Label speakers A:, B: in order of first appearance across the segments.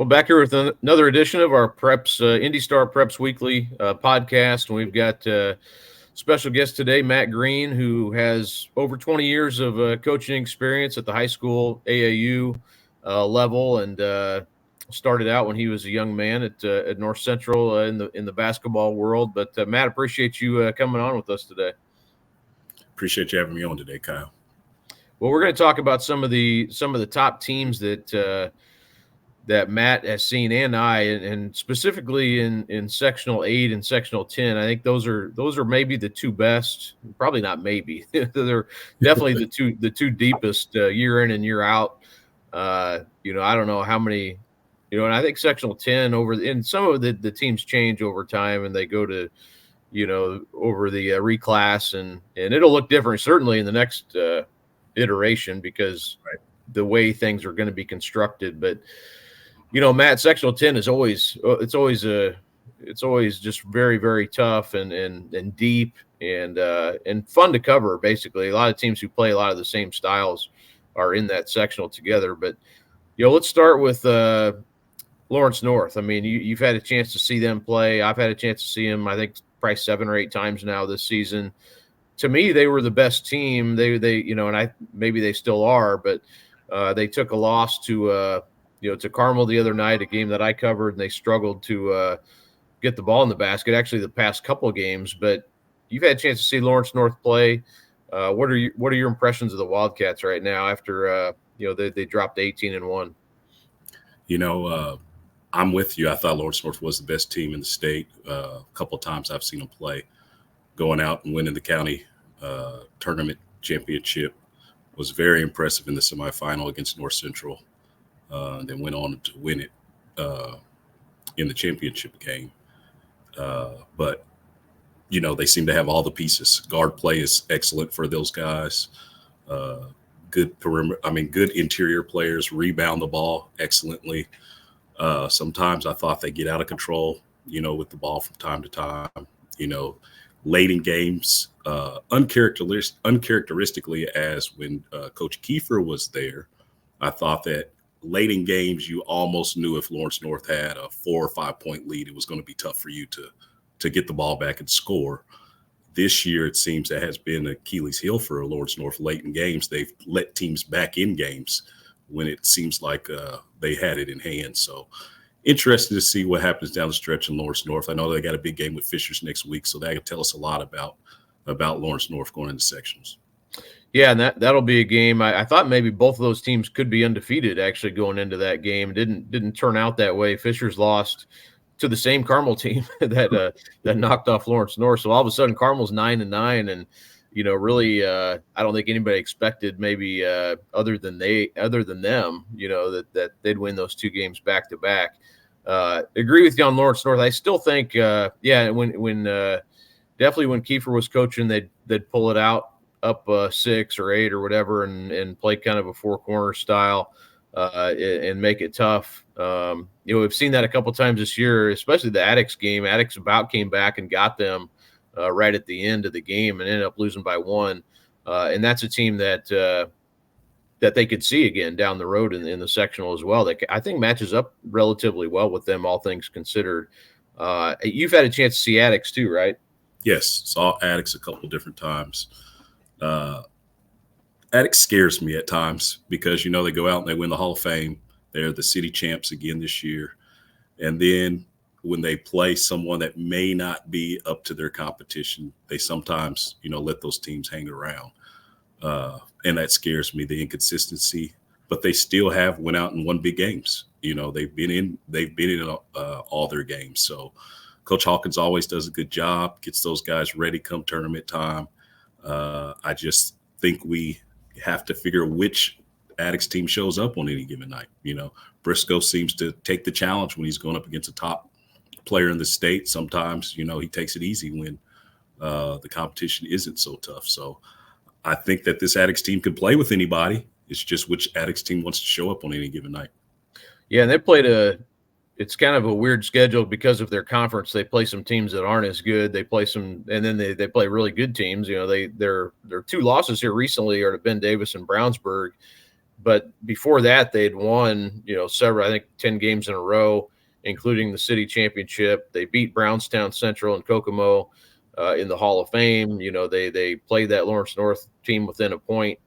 A: Well, back here with another edition of our IndyStar Preps Weekly podcast. And we've got special guest today, Matt Green, who has over 20 years of coaching experience at the high school AAU level, and started out when he was a young man at North Central in the basketball world. But Matt, appreciate you coming on with us today.
B: Appreciate you having me on today, Kyle.
A: Well, we're going to talk about some of the top teams that Matt has seen, and specifically in Sectional 8 and Sectional 10. I think those are maybe the two best. Probably not maybe. They're definitely the two deepest year in and year out. I don't know how many. And I think Sectional 10 and some of the teams change over time, and they go to over the reclass, and it'll look different certainly in the next iteration because the way things are going to be constructed, but. Matt, Sectional 10 is always just very, very tough and deep and fun to cover. Basically, a lot of teams who play a lot of the same styles are in that sectional together. But let's start with Lawrence North. I mean, you've had a chance to see them play. I've had a chance to see them, I think, probably 7 or 8 times now this season. To me, they were the best team. They and maybe they still are, but they took a loss to Carmel the other night, a game that I covered, and they struggled to get the ball in the basket, actually the past couple of games. But you've had a chance to see Lawrence North play. What are your impressions of the Wildcats right now after they dropped 18-1?
B: I'm with you. I thought Lawrence North was the best team in the state. A couple of times I've seen them play. Going out and winning the county tournament championship was very impressive in the semifinal against North Central. Then went on to win it in the championship game. But, they seem to have all the pieces. Guard play is excellent for those guys. Good interior players rebound the ball excellently. Sometimes I thought they get out of control, with the ball from time to time. Late in games, uncharacteristically as when Coach Kiefer was there, I thought that late in games, you almost knew if Lawrence North had a 4 or 5 point lead, it was going to be tough for you to get the ball back and score. This year, it seems that has been Achilles' heel for Lawrence North late in games. They've let teams back in games when it seems like they had it in hand. So interesting to see what happens down the stretch in Lawrence North. I know they got a big game with Fishers next week, so that can tell us a lot about Lawrence North going into sectionals.
A: Yeah, and that'll be a game. I thought maybe both of those teams could be undefeated actually going into that game. Didn't turn out that way. Fishers lost to the same Carmel team that knocked off Lawrence North. So all of a sudden Carmel's 9-9, and really I don't think anybody expected maybe other than them, that they'd win those 2 games back to back. Agree with you on Lawrence North. I still think when definitely when Kiefer was coaching, they'd pull it out up 6 or 8 or whatever, and play kind of a 4-corner style and make it tough. We've seen that a couple times this year, especially the Attucks game. Attucks about came back and got them right at the end of the game and ended up losing by 1. And that's a team that they could see again down the road in the sectional as well. That I think matches up relatively well with them, all things considered. You've had a chance to see Attucks too, right?
B: Yes, saw Attucks a couple different times. Attucks scares me at times because, they go out and they win the Hall of Fame. They're the city champs again this year. And then when they play someone that may not be up to their competition, they sometimes, let those teams hang around. And that scares me, the inconsistency. But they still have went out and won big games. They've been in all their games. So Coach Hawkins always does a good job, gets those guys ready come tournament time. I just think we have to figure which Attucks team shows up on any given night. Briscoe seems to take the challenge when he's going up against a top player in the state. Sometimes, he takes it easy when the competition isn't so tough. So I think that this Attucks team can play with anybody. It's just which Attucks team wants to show up on any given night.
A: Yeah, and they played it's kind of a weird schedule because of their conference. They play some teams that aren't as good. They play some, and then they play really good teams. Their 2 losses here recently are to Ben Davis and Brownsburg. But before that, they'd won, several, I think 10 games in a row, including the city championship. They beat Brownstown Central and Kokomo in the Hall of Fame. They played that Lawrence North team within a point.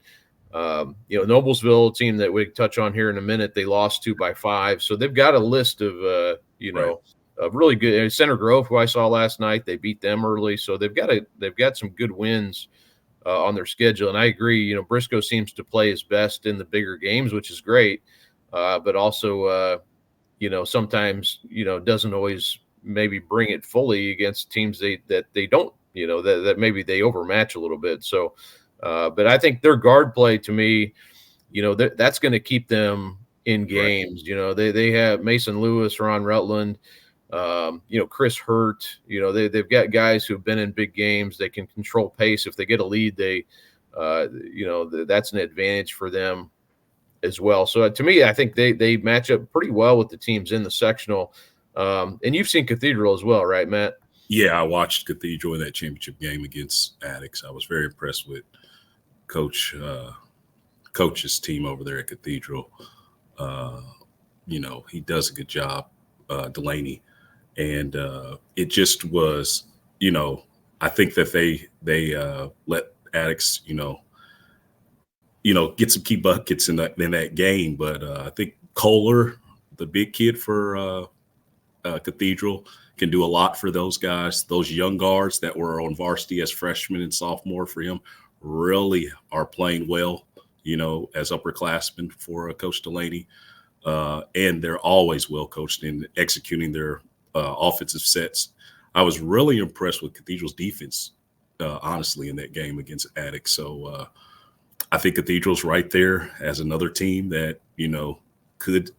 A: Noblesville, team that we touch on here in a minute, they lost to by 5. So they've got a list of,
B: Right.
A: of really good. Center Grove, who I saw last night, they beat them early. So they've got some good wins on their schedule. And I agree, Briscoe seems to play his best in the bigger games, which is great. But also, sometimes, doesn't always maybe bring it fully against teams that they don't, that maybe they overmatch a little bit. So, but I think their guard play, to me, that's going to keep them in games. Right. They have Mason Lewis, Ron Rutland, Chris Hurt. They've got guys who've been in big games. They can control pace. If they get a lead, that's an advantage for them as well. So to me, I think they match up pretty well with the teams in the sectional. And you've seen Cathedral as well, right, Matt?
B: Yeah, I watched Cathedral in that championship game against Addicts. I was very impressed with Coach's team over there at Cathedral. He does a good job, Delaney. And it just was, I think that they let Addicts, get some key buckets in that game. But I think Kohler, the big kid for Cathedral, can do a lot for those guys. Those young guards that were on varsity as freshmen and sophomore for him really are playing well, as upperclassmen for Coach Delaney. And they're always well coached in executing their offensive sets. I was really impressed with Cathedral's defense, honestly, in that game against Addicts. So I think Cathedral's right there as another team that, could,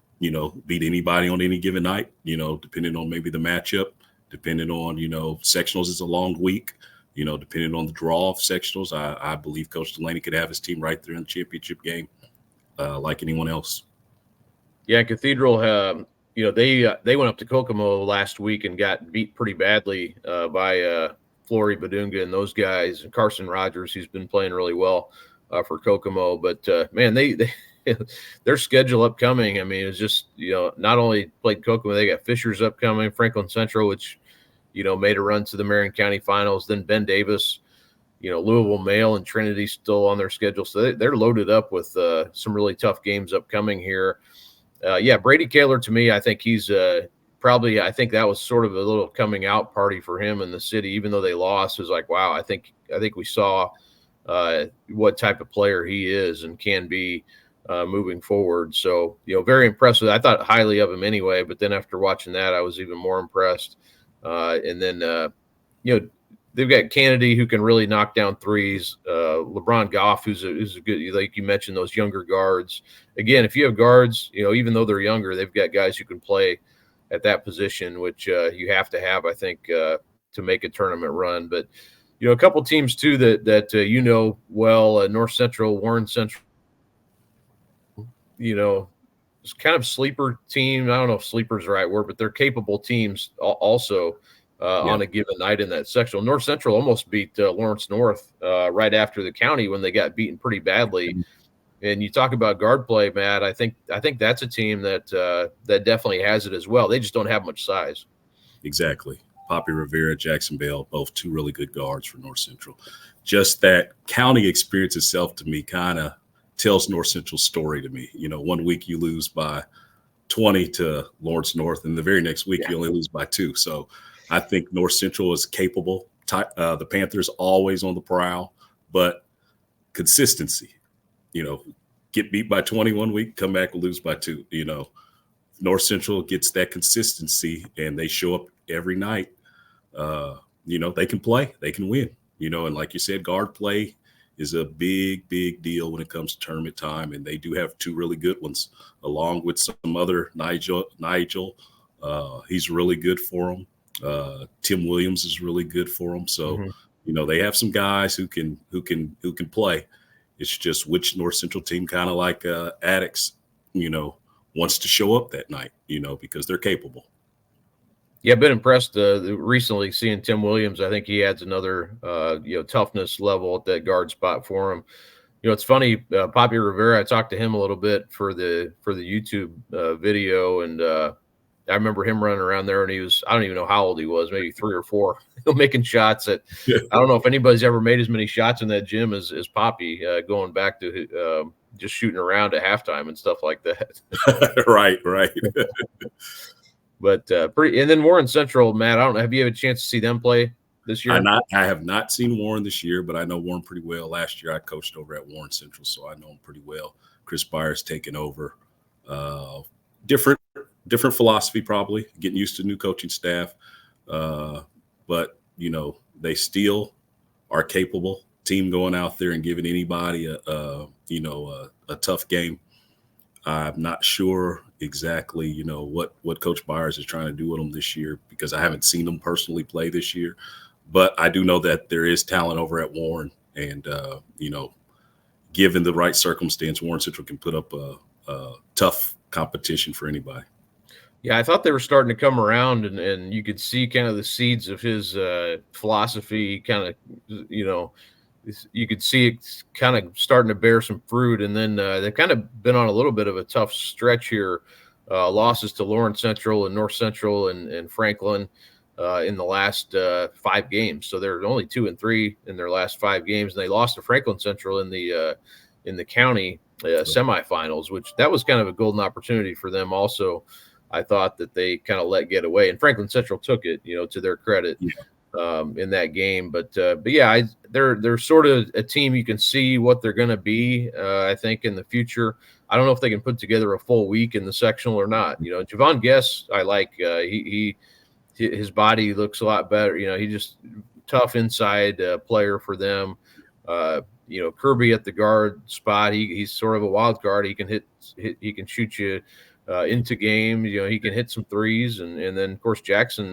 B: beat anybody on any given night, depending on maybe the matchup, depending on, sectionals is a long week, depending on the draw of sectionals. I believe Coach Delaney could have his team right there in the championship game like anyone else.
A: Yeah, Cathedral, they went up to Kokomo last week and got beat pretty badly by Flory Badunga and those guys, and Carson Rogers, who's been playing really well for Kokomo. But man, they their schedule upcoming, I mean, it's just, not only played Kokomo, they got Fishers upcoming, Franklin Central, which, made a run to the Marion County Finals, then Ben Davis, Louisville Male and Trinity still on their schedule. So they're loaded up with some really tough games upcoming here. Brady Kaler, to me, I think he's probably, I think that was sort of a little coming out party for him in the city, even though they lost. It was like, wow, I think we saw what type of player he is and can be moving forward. So, very impressive. I thought highly of him anyway, but then after watching that, I was even more impressed. And then, they've got Kennedy, who can really knock down threes. LeBron Goff, who's a good, like you mentioned, those younger guards. Again, if you have guards, even though they're younger, they've got guys who can play at that position, which you have to have, I think, to make a tournament run. But, a couple teams too that well, North Central, Warren Central, it's kind of sleeper team. I don't know if sleeper is the right word, but they're capable teams also. On a given night in that sectional. North Central almost beat Lawrence North right after the county when they got beaten pretty badly. And you talk about guard play, Matt. I think that's a team that definitely has it as well. They just don't have much size.
B: Exactly. Poppy Rivera, Jackson Bell, both two really good guards for North Central. Just that county experience itself, to me, kind of tells North Central's story to me. 1 week you lose by 20 to Lawrence North, and the very next week you only lose by 2. So I think North Central is capable. The Panthers always on the prowl, but consistency, get beat by 20 1 week, come back and lose by 2. North Central gets that consistency and they show up every night. They can play, they can win, and like you said, guard play is a big, big deal when it comes to tournament time. And they do have two really good ones along with some other Nigel. He's really good for them. Tim Williams is really good for them. So, they have some guys who can play. It's just which North Central team, kind of like Addicts, wants to show up that night, because they're capable.
A: Yeah, I've been impressed recently seeing Tim Williams. I think he adds another, toughness level at that guard spot for him. It's funny. Poppy Rivera, I talked to him a little bit for the YouTube video, and I remember him running around there, and I don't even know how old he was, maybe 3 or 4, making shots that I don't know if anybody's ever made as many shots in that gym as Poppy, going back to just shooting around at halftime and stuff like that.
B: Right.
A: But and then Warren Central, Matt, I don't know, have you had a chance to see them play this year?
B: I have not seen Warren this year, but I know Warren pretty well. Last year I coached over at Warren Central, so I know him pretty well. Chris Byers taking over. Different philosophy, probably getting used to new coaching staff. But, they still are capable team going out there and giving anybody a tough game. I'm not sure exactly, what Coach Byers is trying to do with them this year, because I haven't seen them personally play this year. But I do know that there is talent over at Warren, and, given the right circumstance, Warren Central can put up a tough competition for anybody.
A: Yeah, I thought they were starting to come around, and you could see kind of the seeds of his philosophy kind of, you could see it kind of starting to bear some fruit. And then they've kind of been on a little bit of a tough stretch here. Losses to Lawrence Central and North Central and Franklin in the last 5 games. So they're only 2-3 in their last 5 games. And they lost to Franklin Central in the county semifinals, which that was kind of a golden opportunity for them also. I thought that they kind of let get away, and Franklin Central took it, to their credit in that game. But yeah, they're sort of a team you can see what they're going to be. I think in the future, I don't know if they can put together a full week in the sectional or not. Javon Guess, I like. His body looks a lot better. He just tough inside player for them. Kirby at the guard spot. He's sort of a wild card. He can he can shoot you into games. He can hit some threes, and then of course Jackson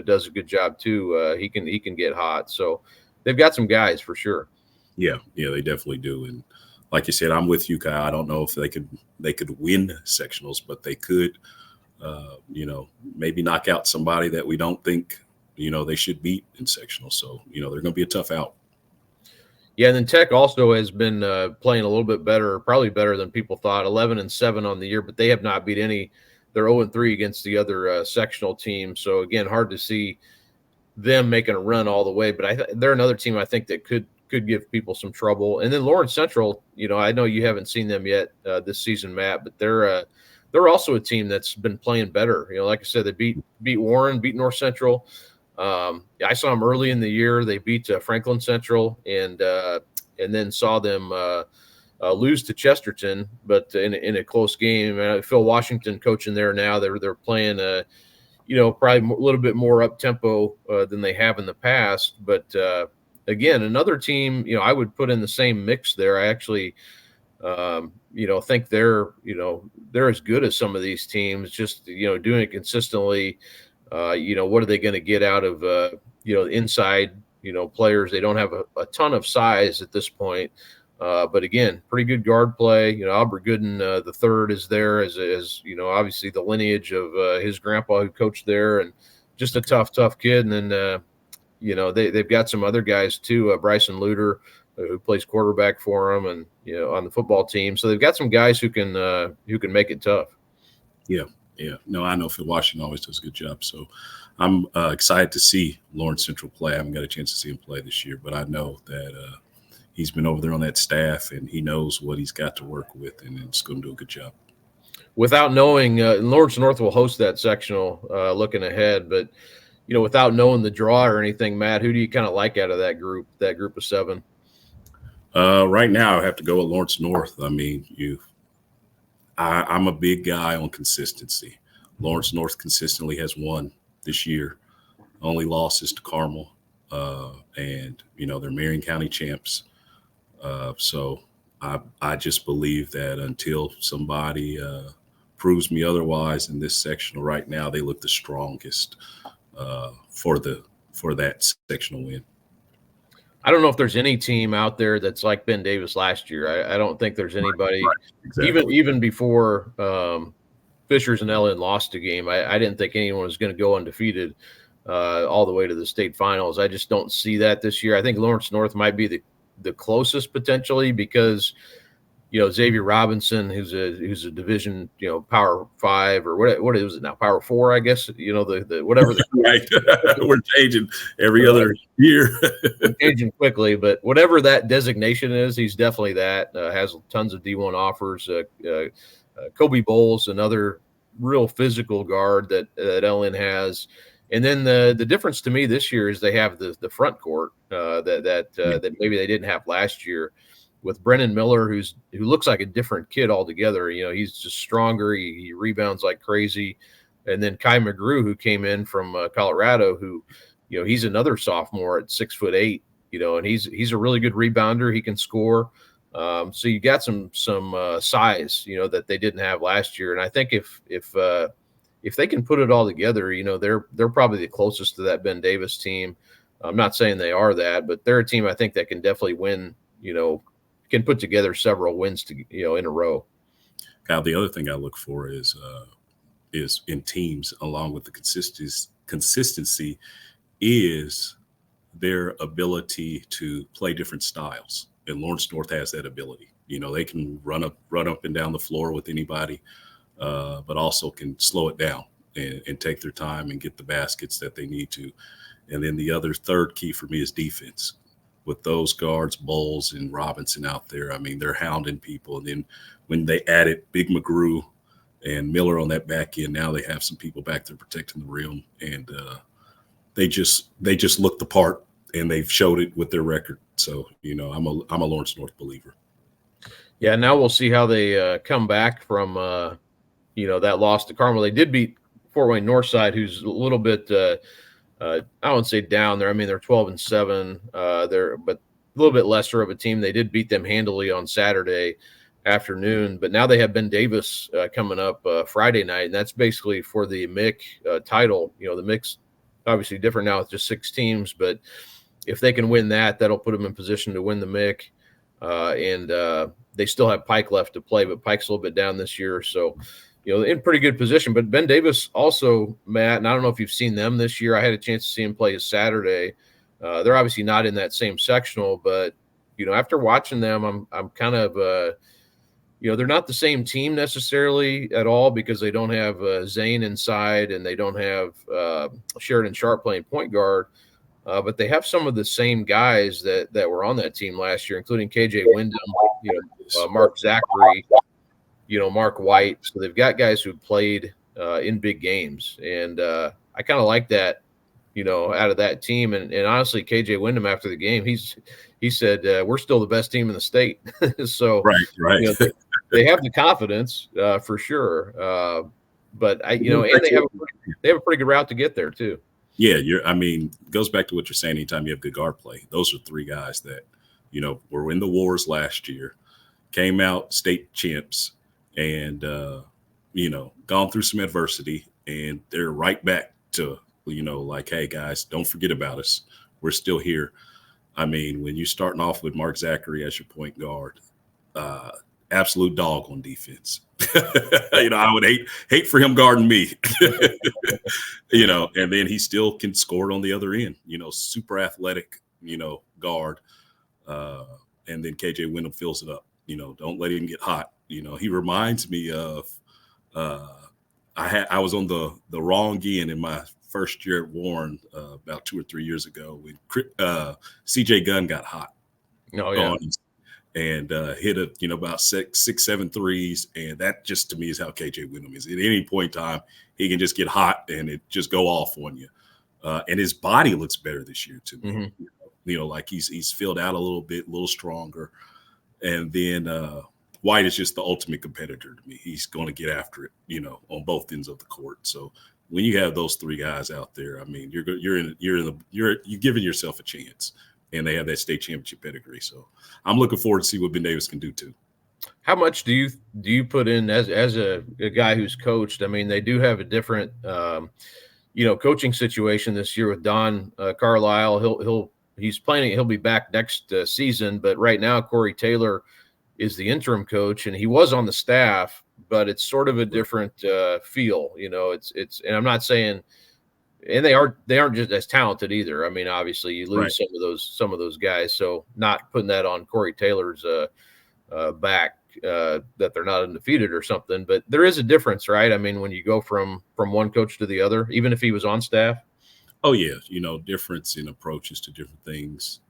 A: does a good job too. He can get hot. So they've got some guys for sure.
B: Yeah, they definitely do. And like you said, I'm with you, Kyle. I don't know if they could win sectionals, but they could maybe knock out somebody that we don't think they should beat in sectionals. So they're going to be a tough out.
A: Yeah, and then Tech also has been playing a little bit better, probably better than people thought. 11-7 on the year, but they have not beat any. They're 0-3 against the other sectional teams. So again, hard to see them making a run all the way. But they're another team I think that could give people some trouble. And then Lawrence Central, I know you haven't seen them yet this season, Matt, but they're also a team that's been playing better. Like I said, they beat Warren, beat North Central. I saw them early in the year. They beat Franklin Central, and then saw them lose to Chesterton, but in a close game. Phil Washington coaching there now. They're playing probably a little bit more up tempo than they have in the past. But again, another team I would put in the same mix there. I actually think they're as good as some of these teams. Just doing it consistently. What are they going to get out of, inside, players? They don't have a ton of size at this point. But again, pretty good guard play. Albert Gooden, the third, is there as obviously the lineage of his grandpa who coached there, and just a tough kid. And then, they've got some other guys too. Bryson Luter, who plays quarterback for them, and, on the football team. So they've got some guys who can make it tough.
B: Yeah. Yeah, no, I know Phil Washington always does a good job. So I'm excited to see Lawrence Central play. I haven't got a chance to see him play this year, but I know that he's been over there on that staff, and he knows what he's got to work with, and it's going to do a good job.
A: Without knowing, Lawrence North will host that sectional looking ahead, but, without knowing the draw or anything, Matt, who do you kind of like out of that group of 7?
B: Right now, I have to go with Lawrence North. I mean, I'm a big guy on consistency. Lawrence North consistently has won this year. Only loss is to Carmel, and they're Marion County champs. So I just believe that until somebody proves me otherwise in this sectional right now, they look the strongest for that sectional win.
A: I don't know if there's any team out there that's like Ben Davis last year. I don't think there's anybody,
B: right. Exactly.
A: even before Fishers and Ellen lost a game. I didn't think anyone was going to go undefeated all the way to the state finals. I just don't see that this year. I think Lawrence North might be the closest potentially because, Xavier Robinson, who's a division, Power 5 or what is it now? Power 4, I guess, the whatever.
B: Right. We're changing every other year.
A: We're changing quickly, but whatever that designation is, he's definitely that. Has tons of D1 offers. Kobe Bowles, another real physical guard that LN has. And then the difference to me this year is they have the front court that maybe they didn't have last year, with Brennan Miller, who looks like a different kid altogether. He's just stronger. He rebounds like crazy. And then Kai McGrew, who came in from Colorado, who, he's another sophomore at 6'8", and he's a really good rebounder. He can score. So you got some size, that they didn't have last year. And I think if they can put it all together, they're probably the closest to that Ben Davis team. I'm not saying they are that, but they're a team I think that can definitely win, can put together several wins in a row.
B: Kyle, the other thing I look for is in teams, along with the consistency, is their ability to play different styles. And Lawrence North has that ability. They can run up and down the floor with anybody, but also can slow it down and take their time and get the baskets that they need to. And then the other third key for me is defense. With those guards, Bowles and Robinson out there, I mean, they're hounding people. And then when they added Big McGrew and Miller on that back end, now they have some people back there protecting the rim, and they just look the part, and they've showed it with their record. So I'm a Lawrence North believer.
A: Yeah, now we'll see how they come back from that loss to Carmel. They did beat Fort Wayne Northside, who's a little bit I wouldn't say down there. I mean, they're 12-7. They're but a little bit lesser of a team. They did beat them handily on Saturday afternoon, but now they have Ben Davis coming up Friday night, and that's basically for the MIC title. The MIC's obviously different now with just 6 teams, but if they can win that, that'll put them in position to win the MIC. And they still have Pike left to play, but Pike's a little bit down this year, so in pretty good position. But Ben Davis also, Matt, and I don't know if you've seen them this year. I had a chance to see him play his Saturday. They're obviously not in that same sectional, but after watching them, I'm kind of they're not the same team necessarily at all, because they don't have Zane inside and they don't have Sheridan Sharp playing point guard. But they have some of the same guys that were on that team last year, including KJ Wyndham, Mark Zachary, Mark White. So they've got guys who played in big games. And I kind of like that, out of that team. And honestly, KJ Wyndham, after the game, he said, we're still the best team in the state. So
B: right.
A: They have the confidence for sure. But and they have a pretty good route to get there too.
B: Yeah, it goes back to what you're saying. Anytime you have good guard play, those are 3 guys that, were in the wars last year, came out state champs, and, gone through some adversity, and they're right back to, like, hey, guys, don't forget about us. We're still here. I mean, when you're starting off with Mark Zachary as your point guard, absolute dog on defense. I would hate for him guarding me, and then he still can score on the other end, super athletic, guard. And then KJ Wyndham fills it up, don't let him get hot. He reminds me of, I was on the wrong end in my first year at Warren about 2 or 3 years ago when CJ Gunn got hot.
A: Oh, yeah.
B: And hit about 6-7 threes, and that just to me is how KJ Wyndham is. At any point in time, he can just get hot and it just go off on you. And his body looks better this year to me. Mm-hmm. Like he's filled out a little bit, a little stronger. And then White is just the ultimate competitor to me. He's going to get after it, on both ends of the court. So when you have those 3 guys out there, I mean, you're giving yourself a chance. And they have that state championship pedigree. So I'm looking forward to see what Ben Davis can do too.
A: How much do you put in as a guy who's coached? I mean, they do have a different, coaching situation this year with Don Carlisle. He's planning, he'll be back next season, but right now Corey Taylor is the interim coach, and he was on the staff, but it's sort of a different feel. And I'm not saying and they aren't just as talented either. I mean, obviously you lose
B: Right.
A: some of those guys. So not putting that on Corey Taylor's back that they're not undefeated or something, but there is a difference, right? I mean, when you go from one coach to the other, even if he was on staff.
B: Oh yeah, difference in approaches to different things.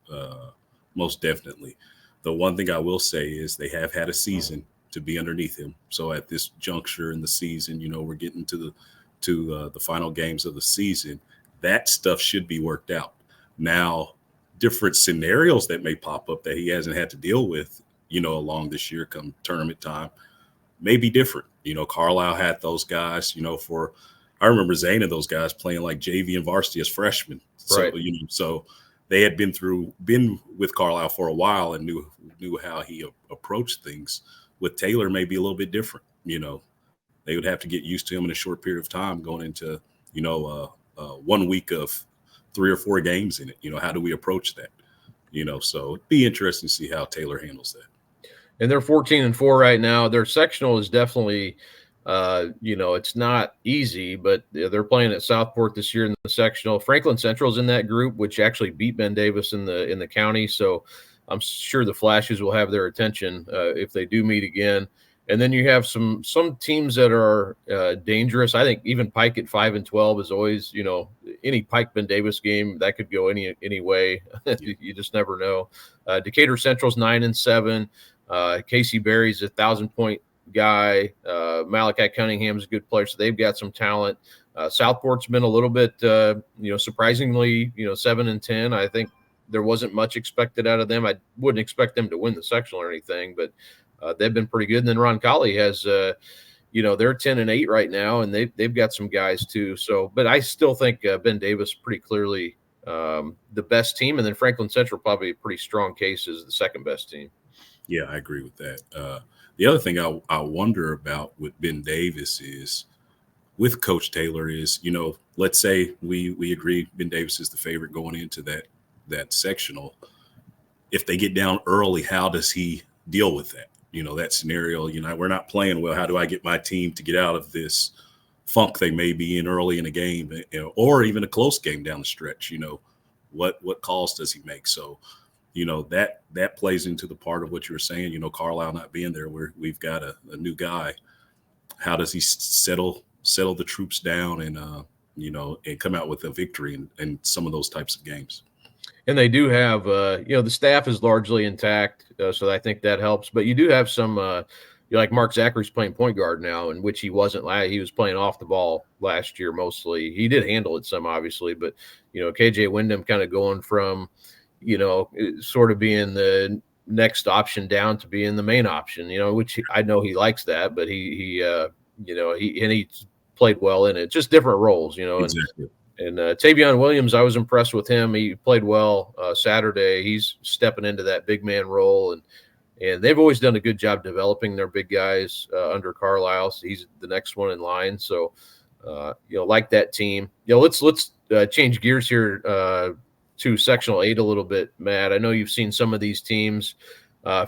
B: Most definitely. The one thing I will say is they have had a season to be underneath him. So at this juncture in the season, we're getting to the final games of the season. That stuff should be worked out. Now, different scenarios that may pop up that he hasn't had to deal with, along this year come tournament time may be different. Carlisle had those guys, I remember Zane and those guys playing like JV and varsity as freshmen. So,
A: Right.
B: So they had been with Carlisle for a while and knew how he approached things. With Taylor, maybe a little bit different. They would have to get used to him in a short period of time going into, 1 week of 3 or 4 games in it. How do we approach that? So it'd be interesting to see how Taylor handles that.
A: And they're 14-4 right now. Their sectional is definitely, it's not easy, but they're playing at Southport this year in the sectional. Franklin Central's in that group, which actually beat Ben Davis in the county. So I'm sure the Flashes will have their attention if they do meet again. And then you have some teams that are dangerous. I think even Pike at 5-12 is always, any Pike Ben Davis game that could go any way. You just never know. Decatur Central's 9-7. Casey Berry's a 1,000-point guy. Malachi Cunningham's a good player, so they've got some talent. Southport's been a little bit, surprisingly, 7-10. I think there wasn't much expected out of them. I wouldn't expect them to win the sectional or anything, but they've been pretty good. And then Ron Colley has, they're 10-8 right now, and they've got some guys too. So, but I still think Ben Davis pretty clearly the best team, and then Franklin Central probably a pretty strong case as the second best team.
B: Yeah, I agree with that. The other thing I wonder about with Ben Davis is with Coach Taylor is, let's say we agree Ben Davis is the favorite going into that sectional. If they get down early, how does he deal with that? That scenario, we're not playing well. How do I get my team to get out of this funk they may be in early in a game, or even a close game down the stretch? What calls does he make? So, that plays into the part of what you were saying, Carlisle not being there where we've got a new guy. How does he settle the troops down and, and come out with a victory in some of those types of games?
A: And they do have, the staff is largely intact, so I think that helps. But you do have some, like Mark Zachary's playing point guard now, in which he wasn't. He was playing off the ball last year mostly. He did handle it some, obviously, but KJ Wyndham kind of going from, sort of being the next option down to being the main option. Which I know he likes that, but he played well in it. Just different roles,
B: Exactly.
A: And Tavion Williams, I was impressed with him. He played well Saturday. He's stepping into that big man role, and they've always done a good job developing their big guys under Carlisle. So he's the next one in line. So, like that team. Let's change gears here to Sectional 8 a little bit, Matt. I know you've seen some of these teams.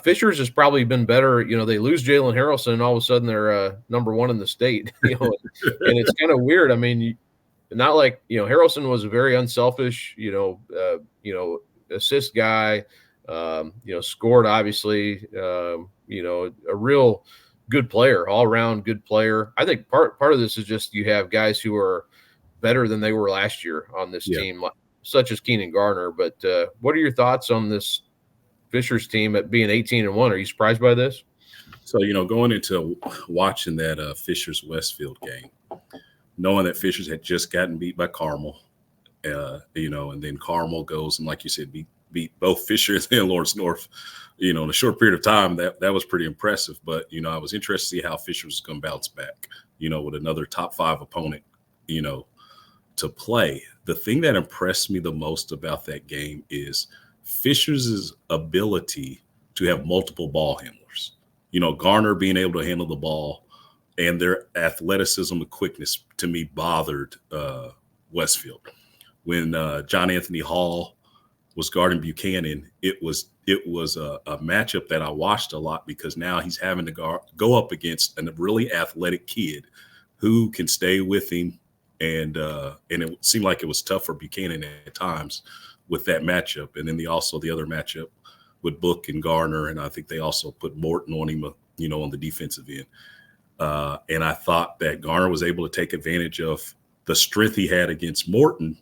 A: Fishers has probably been better. They lose Jalen Harrelson, and all of a sudden they're number 1 in the state. And it's kind of weird. I mean, not like Harrelson was a very unselfish, assist guy. Scored obviously. A real good player, all around good player. I think part of this is just you have guys who are better than they were last year on this team, such as Keenan Garner. But what are your thoughts on this Fishers team at being 18-1? Are you surprised by this?
B: So going into watching that Fishers Westfield game, knowing that Fishers had just gotten beat by Carmel, and then Carmel goes and, like you said, beat both Fishers and Lawrence North, in a short period of time, that was pretty impressive. But, I was interested to see how Fishers was going to bounce back, with another top 5 opponent, to play. The thing that impressed me the most about that game is Fishers' ability to have multiple ball handlers. Garner being able to handle the ball, and their athleticism and quickness, to me, bothered Westfield. When John Anthony Hall was guarding Buchanan, it was a matchup that I watched a lot, because now he's having to go up against a really athletic kid who can stay with him and it seemed like it was tough for Buchanan at times with that matchup. And then the other matchup with Book and Garner, and I think they also put Morton on him, on the defensive end. And I thought that Garner was able to take advantage of the strength he had against Morton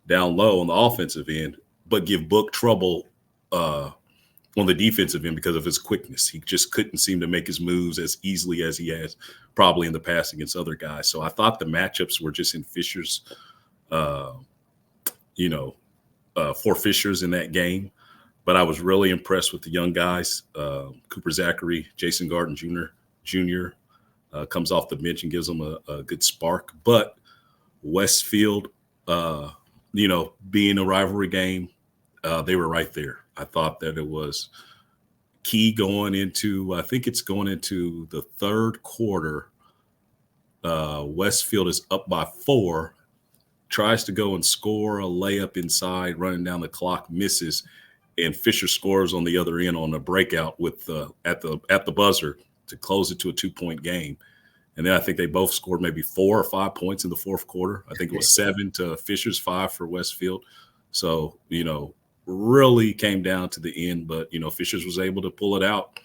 B: down low on the offensive end, but give Book trouble on the defensive end because of his quickness. He just couldn't seem to make his moves as easily as he has probably in the past against other guys. So I thought the matchups were just in Fisher's, for Fisher's in that game. But I was really impressed with the young guys. Cooper Zachary, Jason Garden Jr. Comes off the bench and gives them a good spark. But Westfield, being a rivalry game, they were right there. I thought that it was key going into the third quarter. Westfield is up by 4, tries to go and score a layup inside, running down the clock, misses, and Fisher scores on the other end on a breakout with at the buzzer to close it to a 2-point game. And then I think they both scored maybe 4 or 5 points in the fourth quarter. I think it was 7 to Fisher's 5 for Westfield. So, really came down to the end, but, Fisher's was able to pull it out,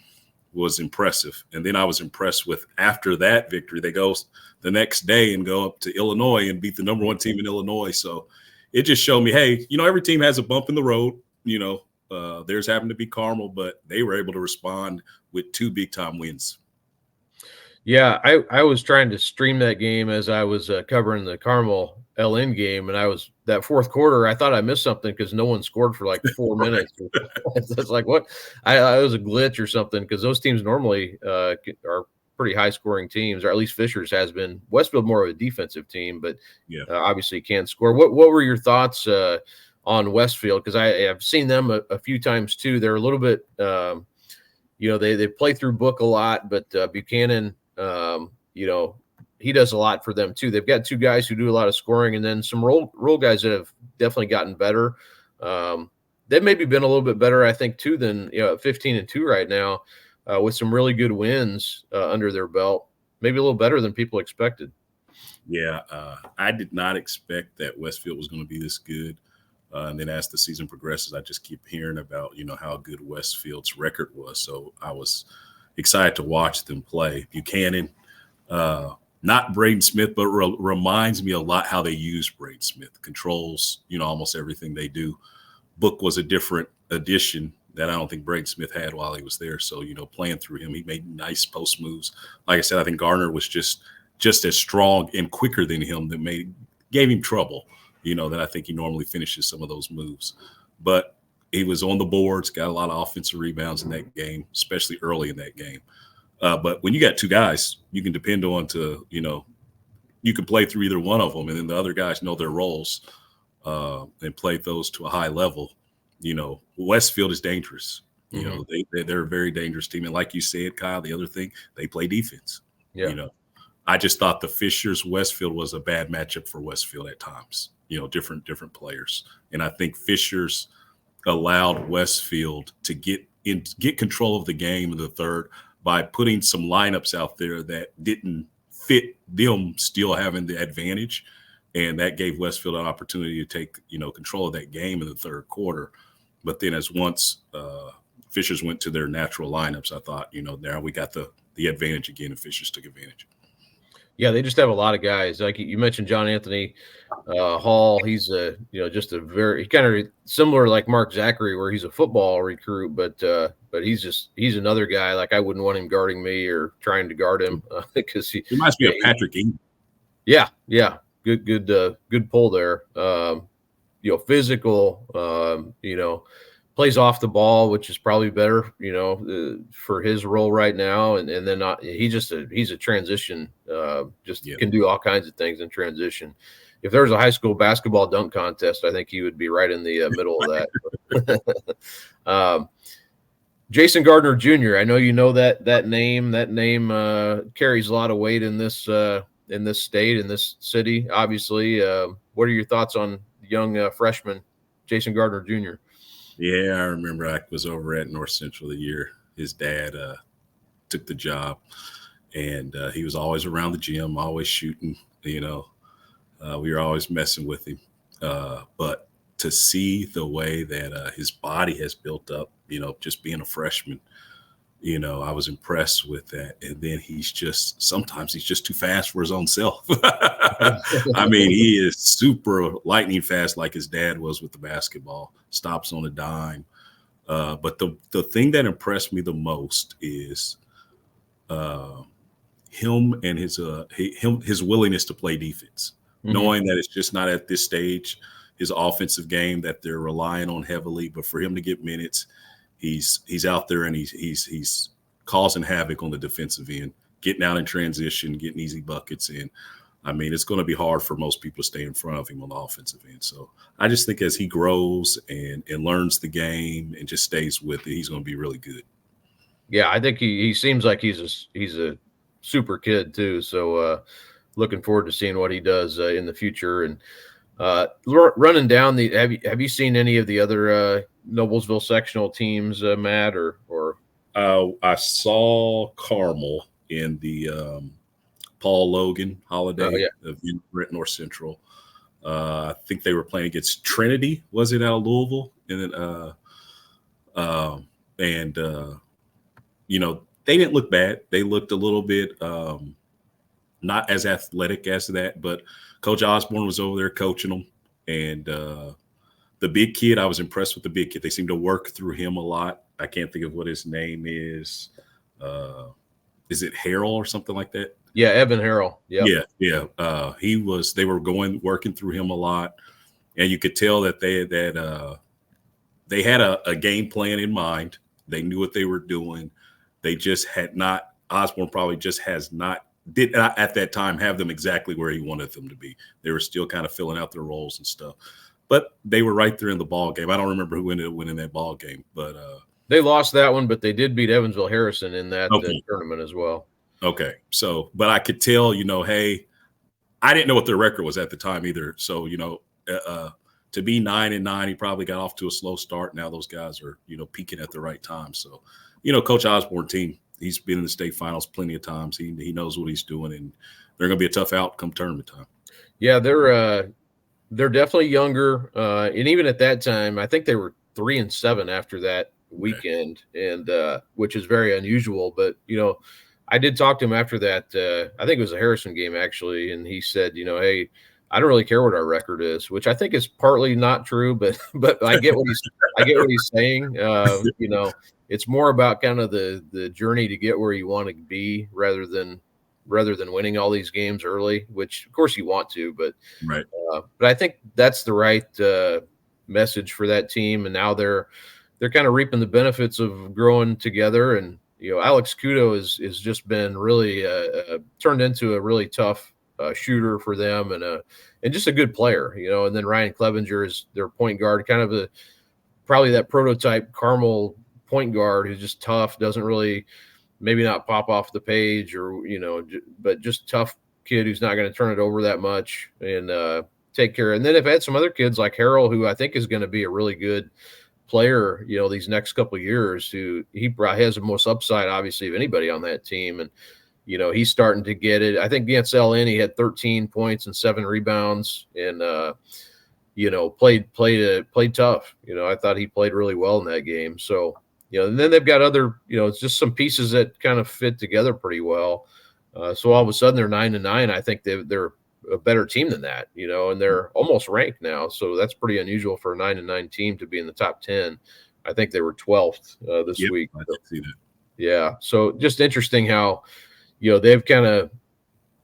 B: was impressive. And then I was impressed with, after that victory, they go the next day and go up to Illinois and beat the number 1 team in Illinois. So it just showed me, hey, every team has a bump in the road. Theirs happened to be Carmel, but they were able to respond with 2 big-time wins.
A: Yeah, I was trying to stream that game as I was covering the Carmel LN game, and that fourth quarter, I thought I missed something because no one scored for like 4 minutes. It's like, what? It was a glitch or something, because those teams normally are pretty high-scoring teams, or at least Fisher's has been. Westfield more of a defensive team, but obviously can't score. What were your thoughts on Westfield? Because I've seen them a few times too. They're a little bit, they play through Book a lot, but Buchanan, he does a lot for them too. They've got 2 guys who do a lot of scoring, and then some role guys that have definitely gotten better. They've maybe been a little bit better, I think, too, than 15-2 right now, with some really good wins under their belt. Maybe a little better than people expected.
B: Yeah, I did not expect that Westfield was going to be this good. And then as the season progresses, I just keep hearing about, how good Westfield's record was. So I was excited to watch them play. Buchanan, not Braden Smith, but reminds me a lot how they use Braden Smith. Controls, almost everything they do. Book was a different addition that I don't think Braden Smith had while he was there. So, playing through him, he made nice post moves. Like I said, I think Garner was just as strong and quicker than him that gave him trouble, that I think he normally finishes some of those moves. But he was on the boards, got a lot of offensive rebounds in that game, especially early in that game. But when you got 2 guys, you can depend on you can play through either one of them, and then the other guys know their roles and play those to a high level. Westfield is dangerous. They're a very dangerous team. And like you said, Kyle, the other thing, they play defense. Yeah. I just thought the Fishers Westfield was a bad matchup for Westfield at times, different players. And I think Fishers allowed Westfield to get control of the game in the third by putting some lineups out there that didn't fit them still having the advantage. And that gave Westfield an opportunity to take, control of that game in the third quarter. But then once Fishers went to their natural lineups, I thought, now we got the advantage again, and Fishers took advantage.
A: Yeah, they just have a lot of guys. Like you mentioned, John Anthony Hall. He's just he kind of similar like Mark Zachary, where he's a football recruit, but he's another guy. Like I wouldn't want him guarding me or trying to guard him because he
B: reminds me of Patrick Ingram.
A: Yeah, good pull there. Physical. Plays off the ball, which is probably better, for his role right now. And then he's a transition, can do all kinds of things in transition. If there was a high school basketball dunk contest, I think he would be right in the middle of that. Jason Gardner Jr. I know that name. That name carries a lot of weight in this state, in this city. Obviously, what are your thoughts on young freshman Jason Gardner Jr.?
B: Yeah, I remember I was over at North Central the year his dad took the job, and he was always around the gym, always shooting, We were always messing with him. But to see the way that his body has built up, just being a freshman, I was impressed with that. And then sometimes he's just too fast for his own self. I mean, he is super lightning fast like his dad was with the basketball, stops on a dime. But the thing that impressed me the most is him and his willingness to play defense, knowing that it's just not at this stage his offensive game that they're relying on heavily. But for him to get minutes, he's out there and he's causing havoc on the defensive end, getting out in transition, getting easy buckets in. I mean, it's going to be hard for most people to stay in front of him on the offensive end. So I just think as he grows and learns the game and just stays with it, he's going to be really good.
A: Yeah, I think he seems like he's a super kid too. So looking forward to seeing what he does in the future. And running down have you seen any of the other Noblesville sectional teams, Matt, or?
B: I saw Carmel in the Paul Logan holiday of Brent North Central. I think they were playing against Trinity. Was it out of Louisville? And then, they didn't look bad. They looked a little bit not as athletic as that, but Coach Osborne was over there coaching them. And the big kid, I was impressed with the big kid. They seemed to work through him a lot. I can't think of what his name is. Is it Harrell or something like that?
A: Yeah, Evan Harrell. Yep.
B: Yeah. They were working through him a lot. And you could tell that they had a game plan in mind. They knew what they were doing. They just had not, Osborne probably just did not at that time have them exactly where he wanted them to be. They were still kind of filling out their roles and stuff. But they were right there in the ball game. I don't remember who ended up winning that ball game, but
A: they lost that one, but they did beat Evansville Harrison in that tournament as well.
B: Okay. So, but I could tell, hey, I didn't know what their record was at the time either. So, to be 9-9, he probably got off to a slow start. Now those guys are, peaking at the right time. So, Coach Osborne team, he's been in the state finals plenty of times. He knows what he's doing, and they're going to be a tough out come tournament time.
A: Yeah, they're definitely younger. And even at that time, I think they were 3-7 after that weekend, and which is very unusual. But, I did talk to him after that. I think it was a Harrison game actually, and he said, hey, I don't really care what our record is, which I think is partly not true, but I get what he's saying. It's more about kind of the journey to get where you want to be rather than winning all these games early, which of course you want to, but
B: right.
A: But I think that's the right message for that team, and now they're kind of reaping the benefits of growing together. And Alex Kudo has just been really turned into a really tough shooter for them, and just a good player, and then Ryan Clevenger is their point guard, kind of probably that prototype Carmel point guard who's just tough, doesn't really maybe not pop off the page but just tough kid who's not going to turn it over that much and take care. And then I've had some other kids like Harrell, who I think is going to be a really good player, these next couple of years, who he probably has the most upside, obviously, of anybody on that team. And, he's starting to get it. I think against LN, he had 13 points and 7 rebounds and, played tough. I thought he played really well in that game. So, and then they've got other, it's just some pieces that kind of fit together pretty well. So all of a sudden they're 9-9. I think they're a better team than that, and they're almost ranked now. So that's pretty unusual for a 9-9 team to be in the top 10. I think they were 12th this week.
B: I did see that.
A: Yeah. So just interesting how, they've kind of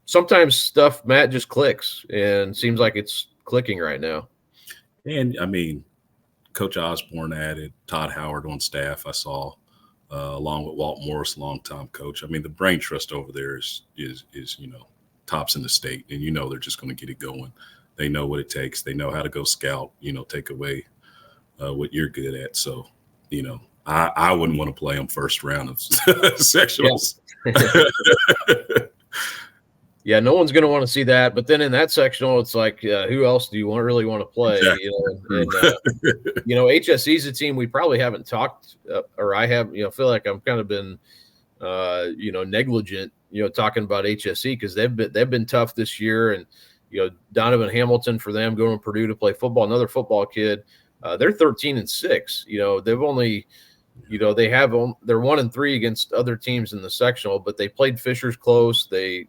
A: sometimes stuff, Matt, just clicks, and seems like it's clicking right now.
B: And I mean, Coach Osborne added Todd Howard on staff, I saw, along with Walt Morris, longtime coach. I mean, the brain trust over there is tops in the state, and they're just going to get it going. They know what it takes. They know how to go scout, take away what you're good at. So, I wouldn't want to play them first round of sectionals.
A: Yeah, no one's going to want to see that. But then in that sectional, it's like, who else do you really want to play?
B: Exactly.
A: HSE is a team we probably haven't talked, or I have, feel like I've kind of been, negligent, talking about HSE, because they've been tough this year. And, Donovan Hamilton for them going to Purdue to play football, another football kid. They're 13-6. They've only, they're 1-3 against other teams in the sectional, but they played Fishers close. They,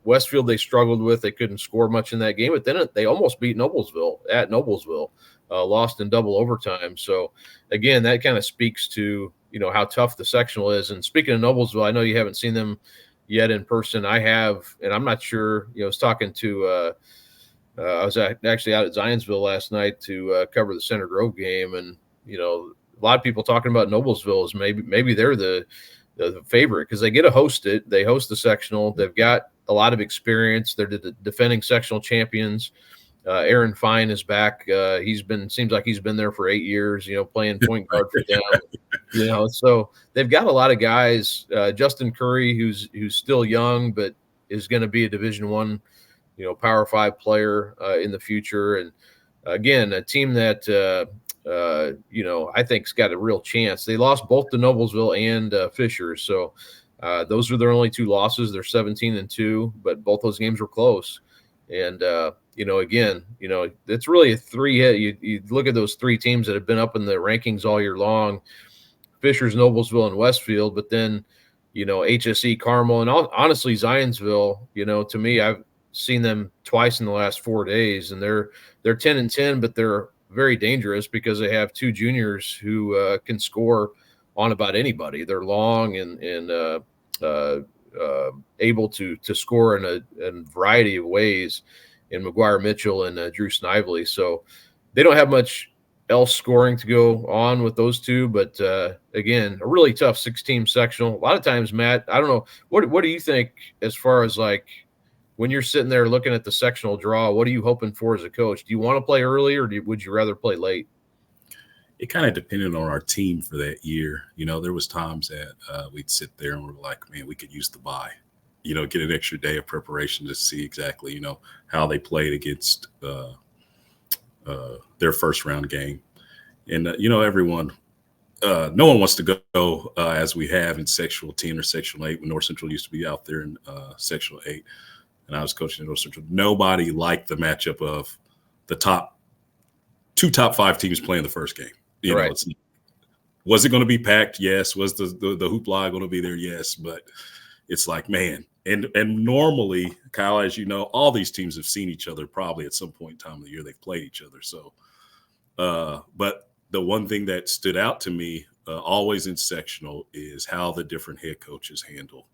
A: Westfield they struggled with. They couldn't score much in that game, but then they almost beat Noblesville at Noblesville, lost in double overtime. So again, that kind of speaks to how tough the sectional is. And speaking of Noblesville, I know you haven't seen them yet in person. I have, and I'm not sure. I was talking to. I was actually out at Zionsville last night to cover the Center Grove game, and a lot of people talking about Noblesville as maybe they're the favorite because they get to host it. They host the sectional. They've got a lot of experience. They're the defending sectional champions. Aaron Fine is back. Seems like he's been there for 8 years, playing point guard for them. So they've got a lot of guys. Justin Curry, who's still young, but is going to be a Division I, Power 5 player in the future. And again, a team that, I think's got a real chance. They lost both to Noblesville and Fishers. So those are their only 2 losses. They're 17-2, but both those games were close. And, again, it's really a 3-hit. You look at those 3 teams that have been up in the rankings all year long, Fishers, Noblesville, and Westfield, but then, HSE, Carmel, and honestly, Zionsville, to me, I've seen them twice in the last 4 days, and they're 10-10, but they're very dangerous because they have 2 juniors who can score on about anybody. They're long and able to score in a variety of ways in McGuire Mitchell and Drew Snively. So they don't have much else scoring to go on with those 2. But again, a really tough 6-team sectional. A lot of times, Matt, I don't know, what do you think as far as like when you're sitting there looking at the sectional draw, what are you hoping for as a coach? Do you want to play early or would you rather play late?
B: It kind of depended on our team for that year. There was times that we'd sit there and we're like, man, we could use the bye, get an extra day of preparation to see exactly, how they played against their first round game. And, everyone, no one wants to go as we have in sectional 10 or sectional 8 when North Central used to be out there in sectional 8. And I was coaching at North Central. Nobody liked the matchup of the top 5 teams playing the first game.
A: Right.
B: Was it going to be packed? Yes. Was the hoopla going to be there? Yes. But it's like, man. And normally, Kyle, as you know, all these teams have seen each other probably at some point in time of the year. They've played each other. So, but the one thing that stood out to me always in sectional is how the different head coaches handle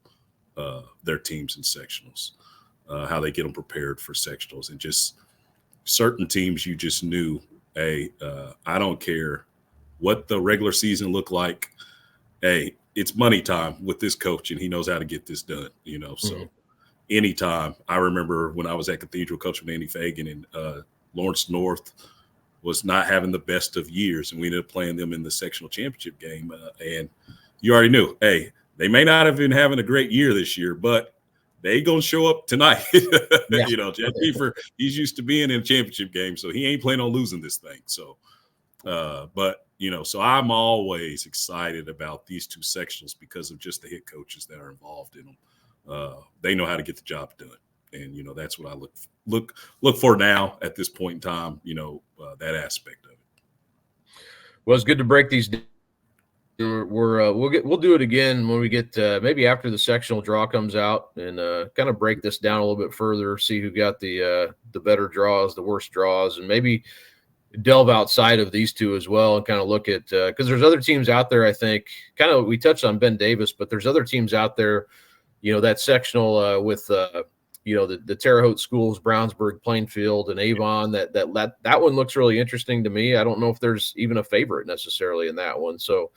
B: their teams in sectionals, how they get them prepared for sectionals, and just certain teams you just knew, hey, I don't care what the regular season looked like. Hey, it's money time with this coach, and he knows how to get this done, So anytime, I remember when I was at Cathedral coaching Andy Fagan, and Lawrence North was not having the best of years, and we ended up playing them in the sectional championship game. And you already knew, hey, they may not have been having a great year this year, but they going to show up tonight.
A: Yeah.
B: Jeff Kiefer, he's used to being in a championship game, so he ain't planning on losing this thing. So, but, so I'm always excited about these 2 sectionals because of just the head coaches that are involved in them. They know how to get the job done. And, that's what I look for now at this point in time, that aspect of it.
A: Well, it's good to break these down. We'll do it again when we get maybe after the sectional draw comes out and kind of break this down a little bit further, see who got the better draws, the worst draws, and maybe delve outside of these 2 as well and kind of look at because there's other teams out there. I think kind of we touched on Ben Davis, but there's other teams out there, that sectional with the Terre Haute schools, Brownsburg, Plainfield, and Avon. That one looks really interesting to me. I don't know if there's even a favorite necessarily in that one. So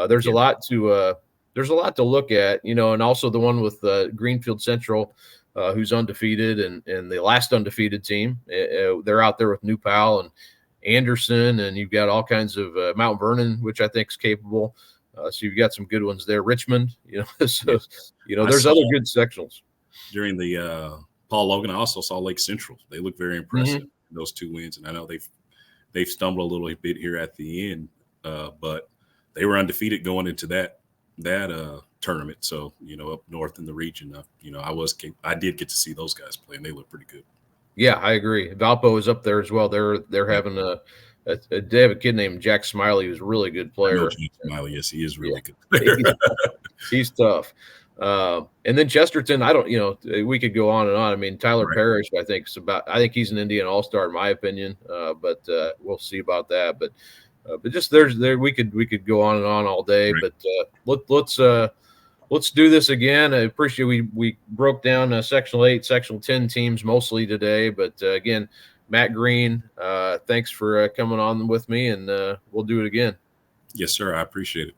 A: there's a lot to look at, and also the one with Greenfield Central, who's undefeated and the last undefeated team. They're out there with New Pal and Anderson, and you've got all kinds of Mount Vernon, which I think is capable. So you've got some good ones there. Richmond, there's other good sectionals.
B: During the Paul Logan, I also saw Lake Central. They look very impressive in those 2 wins, and I know they've stumbled a little bit here at the end, but they were undefeated going into that tournament. So up north in the region, I did get to see those guys play, and they look pretty good.
A: Yeah, I agree. Valpo is up there as well. They're having they have a kid named Jack Smiley who's a really good
B: I know
A: player.
B: James Smiley. Yes, he is
A: Yeah,
B: really good player.
A: he's tough. And then Chesterton, I don't, we could go on and on. I mean, Tyler
B: Right.
A: Parrish, I think he's an Indian All-Star in my opinion. But we'll see about that. But just we could go on and on all day.
B: Right.
A: But let's do this again. I appreciate we broke down Sectional 8, Sectional 10 teams mostly today. But again, Matt Green, thanks for coming on with me, and we'll do it again.
B: Yes, sir. I appreciate it.